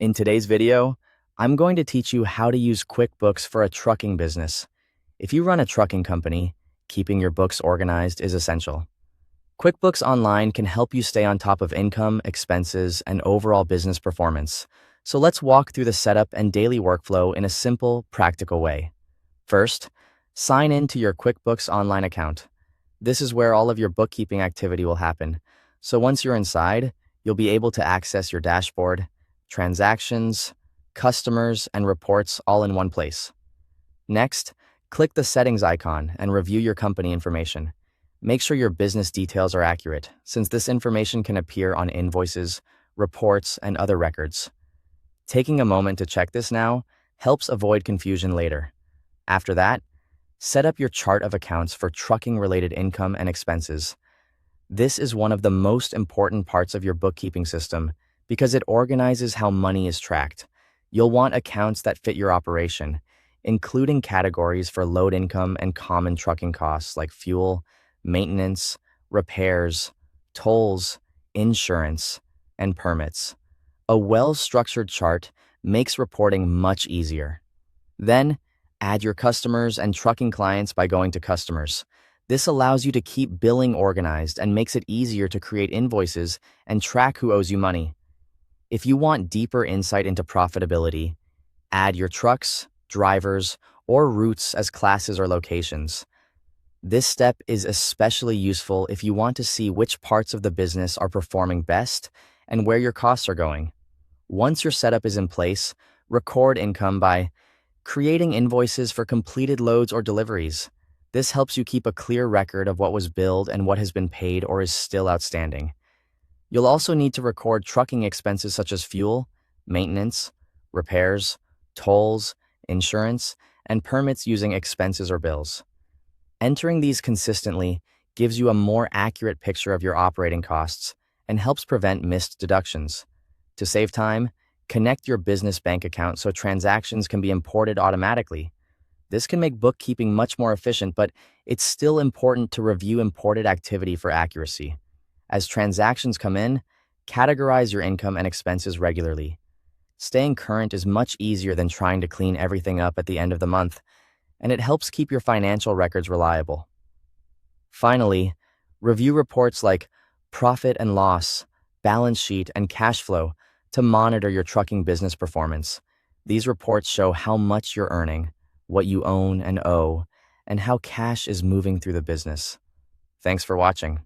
In today's video, I'm going to teach you how to use QuickBooks for a trucking business. If you run a trucking company, keeping your books organized is essential. QuickBooks Online can help you stay on top of income, expenses, and overall business performance. So let's walk through the setup and daily workflow in a simple, practical way. First, sign in to your QuickBooks Online account. This is where all of your bookkeeping activity will happen. So once you're inside, you'll be able to access your dashboard, transactions, customers, and reports all in one place. Next, click the settings icon and review your company information. Make sure your business details are accurate, since this information can appear on invoices, reports, and other records. Taking a moment to check this now helps avoid confusion later. After that, set up your chart of accounts for trucking-related income and expenses. This is one of the most important parts of your bookkeeping system because it organizes how money is tracked. You'll want accounts that fit your operation, including categories for load income and common trucking costs like fuel, maintenance, repairs, tolls, insurance, and permits. A well-structured chart makes reporting much easier. Then, add your customers and trucking clients by going to Customers. This allows you to keep billing organized and makes it easier to create invoices and track who owes you money. If you want deeper insight into profitability, add your trucks, drivers, or routes as classes or locations. This step is especially useful if you want to see which parts of the business are performing best and where your costs are going. Once your setup is in place, record income by creating invoices for completed loads or deliveries. This helps you keep a clear record of what was billed and what has been paid or is still outstanding. You'll also need to record trucking expenses such as fuel, maintenance, repairs, tolls, insurance, and permits using expenses or bills. Entering these consistently gives you a more accurate picture of your operating costs and helps prevent missed deductions. To save time, connect your business bank account so transactions can be imported automatically. This can make bookkeeping much more efficient, but it's still important to review imported activity for accuracy. As transactions come in, categorize your income and expenses regularly. Staying current is much easier than trying to clean everything up at the end of the month, and it helps keep your financial records reliable. Finally, review reports like profit and loss, balance sheet, and cash flow to monitor your trucking business performance. These reports show how much you're earning, what you own and owe, and how cash is moving through the business. Thanks for watching.